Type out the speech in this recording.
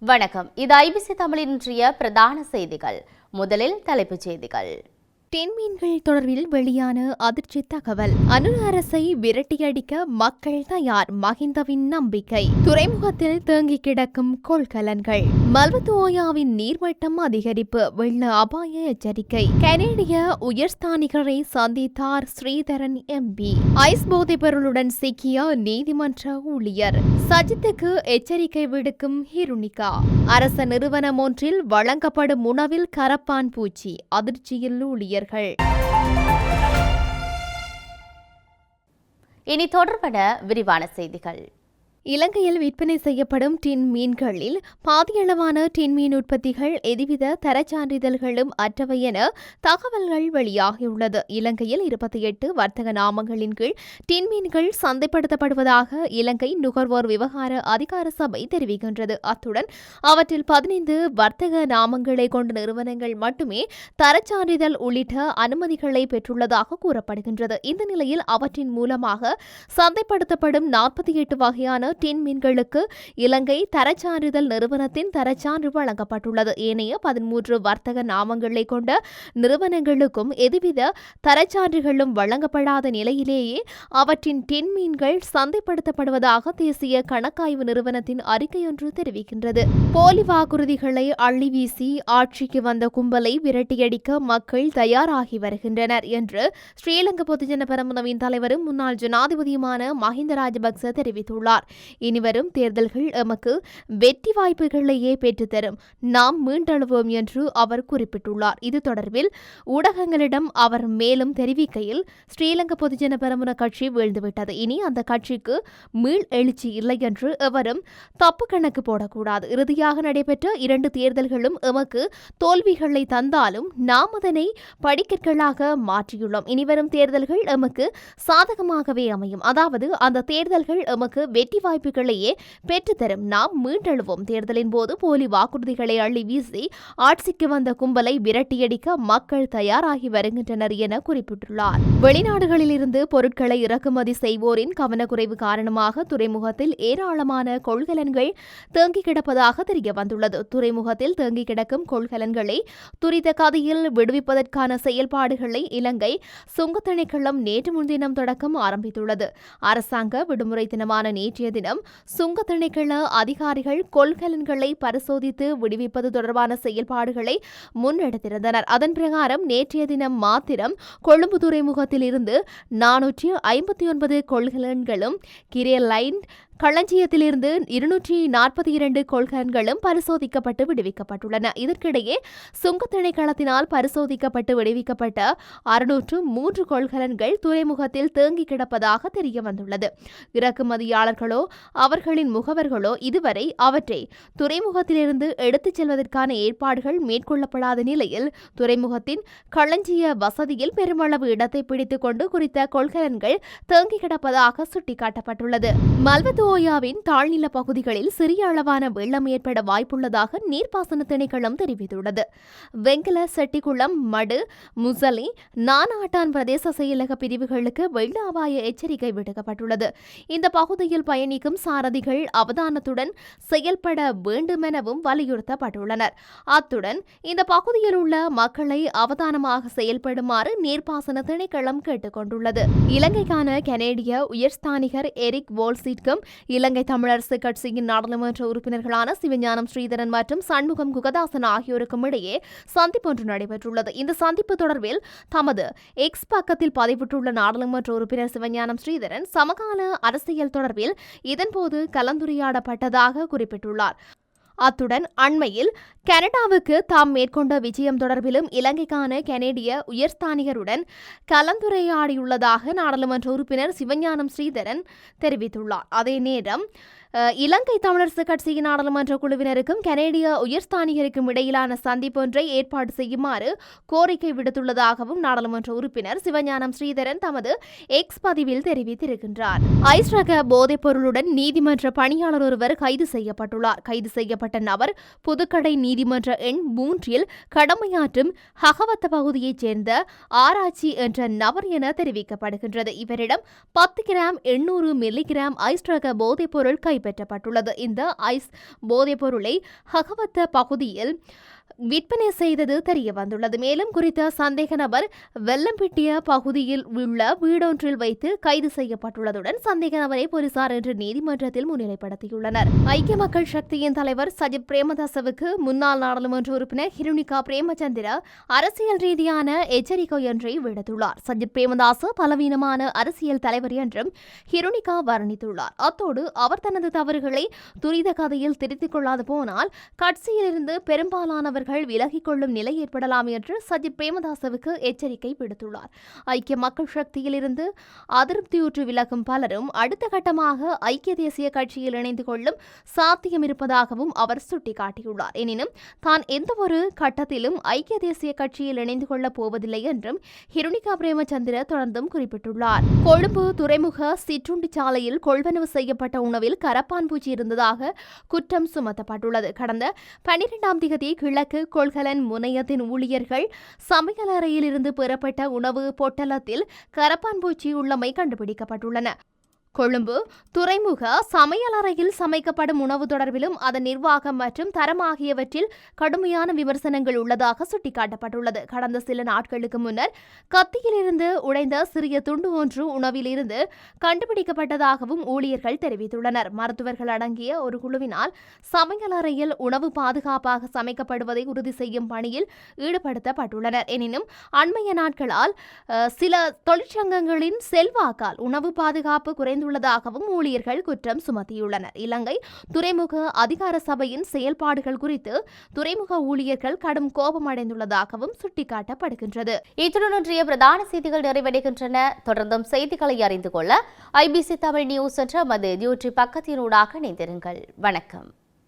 வணக்கம். இது ஐபிசி தமிழின் இன்றைய பிரதான செய்திகள். முதலில் தலைப்புச் செய்திகள். டென்மீன்கள் தொடர்பில் வெளியான அதிர்ச்சி தகவல். அனு அரசை விரட்டியடிக்க மக்கள் தயார், மஹிந்தவின் நம்பிக்கை. துறைமுகத்தில் தேங்கி கிடக்கும் கொள்கலன்கள். மல்வத்தோயாவின் நீர்மட்டம் அதிகரிப்பு, வெள்ள அபாய எச்சரிக்கை. கனேடிய உயர்ஸ்தானிகரை சந்தித்தார் ஸ்ரீதரன் எம்பி. ஐஸ் போதைப் பொருளுடன் சிக்கிய நீதிமன்ற ஊழியர். சஜித்துக்கு எச்சரிக்கை விடுக்கும் ஹிருணிகா. அரச நிறுவனம் ஒன்றில் வழங்கப்படும் உணவில் கரப்பான் பூச்சி, அதிர்ச்சியில் ஊழியர். இனி தொடர்பட விரிவான செய்திகள். இலங்கையில் விற்பனை செய்யப்படும் டின் மீன்களில் பாதியளவான டின் மீன் உற்பத்திகள் எதுவித தரச்சான்றிதழ்களும் அற்றவை என தகவல்கள் வெளியாகியுள்ளது. இலங்கையில் 28 வர்த்தக நாமங்களின் கீழ் டின் மீன்கள் சந்தைப்படுத்தப்படுவதாக இலங்கை நுகர்வோர் விவகார அதிகார சபை தெரிவிக்கின்றது. அத்துடன் அவற்றில் 15 வர்த்தக நாமங்களை கொண்ட நிறுவனங்கள் மட்டுமே தரச்சான்றிதழ் உள்ளிட்ட அனுமதிகளை பெற்றுள்ளதாக கூறப்படுகின்றது. இந்த நிலையில் அவற்றின் மூலமாக சந்தைப்படுத்தப்படும் 48 வகையான டின் மீன்களுக்கு இலங்கை தரச்சான்றிதழ் நிறுவனத்தின் தரச்சான்று வழங்கப்பட்டுள்ளது. ஏனைய 13 வர்த்தக நாமங்களை கொண்ட நிறுவனங்களுக்கும் எதுவித தரச்சான்றுகளும் வழங்கப்படாத நிலையிலேயே அவற்றின் டின் மீன்கள் சந்தைப்படுத்தப்படுவதாக தேசிய கணக்காய்வு நிறுவனத்தின் அறிக்கையொன்று தெரிவிக்கின்றது. போலி வாக்குறுதிகளை அள்ளி வீசி ஆட்சிக்கு வந்த கும்பலை விரட்டியடிக்க மக்கள் தயாராகி வருகின்றனர் என்று ஸ்ரீலங்கா பொதுஜன பெரமுனவின் தலைவரும் முன்னாள் ஜனாதிபதியுமான மஹிந்த ராஜபக்ச தெரிவித்துள்ளார். இனிவரும் தேர்தல்கள் எமக்கு வெற்றி வாய்ப்புகளையே பெற்றுத்தரும், நாம் மீண்டெழுவோம் என்று அவர் குறிப்பிட்டுள்ளார். இது தொடர்பில் ஊடகங்களிடம் அவர் மேலும் தெரிவிக்கையில், ஸ்ரீலங்கா பொதுஜன பெரமுன கட்சி வீழ்ந்துவிட்டது, இனி அந்த கட்சிக்கு மீள் எழுச்சி இல்லை என்று எவரும் தப்பு கணக்கு போடக்கூடாது. இறுதியாக நடைபெற்ற 2 தேர்தல்களும் எமக்கு தோல்விகளை தந்தாலும் நாம் அதனை படிக்கற்களாக மாற்றியுள்ளோம். இனிவரும் தேர்தல்கள் எமக்கு சாதகமாகவே அமையும், அதாவது அந்த தேர்தல்கள் எமக்கு வெற்றி வாய்ப்புகளையே பெற்றுத்தரும், நாம் மீண்டெழுவோம். தேர்தலின் போது போலி வாக்குறுதிகளை அள்ளி வீசி ஆட்சிக்கு வந்த கும்பலை விரட்டியடிக்க மக்கள் தயாராகி வருகின்றனர் என குறிப்பிட்டுள்ளார். வெளிநாடுகளில் இருந்து பொருட்களை இறக்குமதி செய்வோரின் கவனக்குறைவு காரணமாக துறைமுகத்தில் ஏராளமான கொள்கலன்கள் தேங்கி கிடப்பதாக தெரிய வந்துள்ளது. துறைமுகத்தில் தேங்கி கிடக்கும் கொள்கலன்களை துரித கதியில் விடுவிப்பதற்கான செயல்பாடுகளை இலங்கை சுங்க திணைக்களம் நேற்று முன்தினம் தொடக்கம் ஆரம்பித்துள்ளது. அரசாங்க விடுமுறை தினமான நேற்றைய தினம் சுங்க திணைக்கள அதிகாரிகள் கொள்கலன்களை பரிசோதித்து விடுவிப்பது தொடர்பான செயல்பாடுகளை முன்னெடுத்திருந்தனர். அதன் பிரகாரம் நேற்றைய தினம் மாத்திரம் கொழும்பு துறைமுகத்தில் இருந்து 459 கொள்கலன்களும், கிரேல் லைன் களஞ்சியத்திலிருந்து 242 கொள்கலன்களும் பரிசோதிக்கப்பட்டு விடுவிக்கப்பட்டுள்ளன. இதற்கிடையே சுங்க திணைக்களத்தினால் பரிசோதிக்கப்பட்டு விடுவிக்கப்பட்ட 603 கொள்கலன்கள் துறைமுகத்தில் தேங்கி கிடப்பதாக தெரிய வந்துள்ளது. இறக்குமதியாளர்களோ அவர்களின் முகவர்களோ இதுவரை அவற்றை துறைமுகத்திலிருந்து எடுத்துச் செல்வதற்கான ஏற்பாடுகள் மேற்கொள்ளப்படாத நிலையில் துறைமுகத்தின் களஞ்சிய வசதியில் பெருமளவு இடத்தை பிடித்துக் கொண்டு குறித்த கொள்கலன்கள் தேங்கி கிடப்பதாக சுட்டிக்காட்டப்பட்டுள்ளது. மல்வத்தோயாவின் தாழ்நில பகுதிகளில் சிறிய அளவான வெள்ளம் ஏற்பட வாய்ப்புள்ளதாக நீர்ப்பாசன திணைக்களம் தெரிவித்துள்ளது. வெங்கல செட்டிக்குளம், மடு, முசலி, நானாட்டான் பிரதேச செயலக பிரிவுகளுக்கு வெள்ள அபாய எச்சரிக்கை விடுக்கப்பட்டுள்ளது. இந்த பகுதியில் பயணிக்கும் சாரதிகள் அவதானத்துடன் செயல்பட வேண்டுமெனவும் வலியுறுத்தப்பட்டுள்ளனர். அத்துடன் இந்த பகுதியில் உள்ள மக்களை அவதானமாக செயல்படுமாறு நீர்ப்பாசன திணைக்களம் கேட்டுக் கொண்டுள்ளது. இலங்கைக்கான கனேடிய உயர்ஸ்தானிகர் எரிக் வோல்சிட்கும் இலங்கை தமிழரசு கட்சியின் நாடாளுமன்ற உறுப்பினர்களான சிவஞானம் ஸ்ரீதரன் மற்றும் சண்முகம் குகதாசன் ஆகியோருக்கும் இடையே சந்திப்பு ஒன்று நடைபெற்றுள்ளது. இந்த சந்திப்பு தொடர்பில் தமது எக்ஸ் பக்கத்தில் பதிவிட்டுள்ள நாடாளுமன்ற உறுப்பினர் சிவஞானம் ஸ்ரீதரன் சமகால அரசியல் தொடர்பில் இதன்போது கலந்துரையாடப்பட்டதாக குறிப்பிட்டுள்ளார். அத்துடன் அண்மையில் கனடாவுக்கு தாம் மேற்கொண்ட விஜயம் தொடர்பிலும் இலங்கைக்கான கனேடிய உயர்ஸ்தானிகருடன் கலந்துரையாடியுள்ளதாக நாடாளுமன்ற உறுப்பினர் சிவஞானம் ஸ்ரீதரன் தெரிவித்துள்ளார். அதே நேரம் இலங்கை தமிழரசு கட்சியின் நாடாளுமன்ற குழுவினருக்கும் கனேடிய உயர்ஸ்தானிகருக்கும் இடையிலான சந்திப்பொன்றை ஏற்பாடு செய்யுமாறு கோரிக்கை விடுத்துள்ளதாகவும் நாடாளுமன்ற உறுப்பினர் சிவஞானம் ஸ்ரீதரன் தமது எக்ஸ் பதிவில் தெரிவித்திருக்கின்றார். ஐஸ் ரக போதைப் பொருளுடன் நீதிமன்ற பணியாளர் ஒருவர் கைது செய்யப்பட்டுள்ளார். கைது செய்யப்பட்ட நபர் புதுக்கடை நீதிமன்ற எண் 3 கடமையாற்றும் ஹகவத்த பகுதியைச் சேர்ந்த ஆராய்ச்சி என்ற நபர் என தெரிவிக்கப்படுகின்றது. இவரிடம் 10 கிராம் 800 மில்லிகிராம் ஐஸ் ரக போதைப் பொருள் கைப்பற்றப்பட்டுள்ளது. இந்த ஐஸ் போதைப் பொருளை ஹகவத்த பகுதியில் விற்பனை செய்தது தெரிய வந்துள்ளது. மேலும் குறித்த சந்தேக நபர் வெள்ளம்பிட்டிய பகுதியில் உள்ள வீடொன்றில் வைத்து கைது செய்யப்பட்டுள்ளதுடன் சந்தேக நபரை போலீசார் இன்று நீதிமன்றத்தில் முன்னிலைப்படுத்தியுள்ளனர். ஐக்கிய மக்கள் சக்தியின் தலைவர் சஜித் பிரேமதாசவுக்கு முன்னாள் நாடாளுமன்ற உறுப்பினர் ஹிருணிகா பிரேமச்சந்திர அரசியல் ரீதியான எச்சரிக்கை ஒன்றை விடுத்துள்ளார். சஜித் பிரேமதாச பலவீனமான அரசியல் தலைவர் என்றும் ஹிருணிகா வர்ணித்துள்ளார். அத்தோடு அவர் தனது தவறுகளை துரித கதையில் திருத்திக் கொள்ளாது போனால் கட்சியிலிருந்து பெரும்பாலானவர்கள் விலகிக் கொள்ளும் நிலை ஏற்படலாம் என்று சஜித் பிரேமதாசவுக்கு எச்சரிக்கை விடுத்துள்ளார். ஐக்கிய மக்கள் சக்தியில் இருந்து அதிருப்தியுற்று விலகும் பலரும் அடுத்த கட்டமாக ஐக்கிய தேசிய கட்சியில் இணைந்து கொள்ளும் சாத்தியம் இருப்பதாகவும் அவர் சுட்டிக்காட்டியுள்ளார். எனினும் தான் எந்தவொரு கட்டத்திலும் ஐக்கிய தேசிய கட்சியில் இணைந்து கொள்ளப் போவதில்லை என்றும் ஹிருணிகா பிரேமச்சந்திர தொடர்ந்தும் குறிப்பிட்டுள்ளார். கொழும்பு துறைமுக சிற்றுண்டி சாலையில் கொள்வனவு செய்யப்பட்ட உணவில் கரப்பான் பூச்சி இருந்ததாக குற்றம் சுமத்தப்பட்டுள்ளது. கடந்த 12ஆம் தேதி கிழக்கு கொள்கலன் முனையத்தின் ஊழியர்கள் சமையலறையில் இருந்து பெறப்பட்ட உணவு பொட்டலத்தில் கரப்பான் பூச்சி உள்ளமை கண்டுபிடிக்கப்பட்டுள்ளன. கொழும்பு துறைமுக சமையலறையில் சமைக்கப்படும் உணவு தொடர்பிலும் அதன் நிர்வாகம் மற்றும் தரம் ஆகியவற்றில் கடுமையான விமர்சனங்கள் உள்ளதாக சுட்டிக்காட்டப்பட்டுள்ளது. கடந்த சில நாட்களுக்கு முன்னர் கத்தியிலிருந்து உடைந்த சிறிய துண்டு ஒன்று உணவில் இருந்து கண்டுபிடிக்கப்பட்டதாகவும் ஊழியர்கள் தெரிவித்துள்ளனர். மருத்துவர்கள் அடங்கிய ஒரு குழுவினால் சமையலறையில் உணவு பாதுகாப்பாக சமைக்கப்படுவதை உறுதி செய்யும் பணியில் ஈடுபடுத்தப்பட்டுள்ளனர். எனினும் அண்மைய நாட்களால் சில தொழிற்சங்கங்களின் செல்வாக்கால் உணவு பாதுகாப்பு குறைந்துள்ளதாகவும் ஊழியர்கள் குற்றம் சுமத்தியுள்ளனர். இலங்கை துறைமுக அதிகார சபையின் செயல்பாடுகள் குறித்து துறைமுக ஊழியர்கள் கடும் கோபமடைந்துள்ளதாகவும் சுட்டிக்காட்டப்படுகின்றது. இத்துடன் இன்றைய பிரதான செய்திகள் நிறைவடைகின்றன. தொடர்ந்தும் செய்திகளை அறிந்து கொள்ள IBC தமிழ் நியூஸ் என்ற மது யூடியூப் பக்கத்தினூடாக இணைந்திருங்கள். வணக்கம்.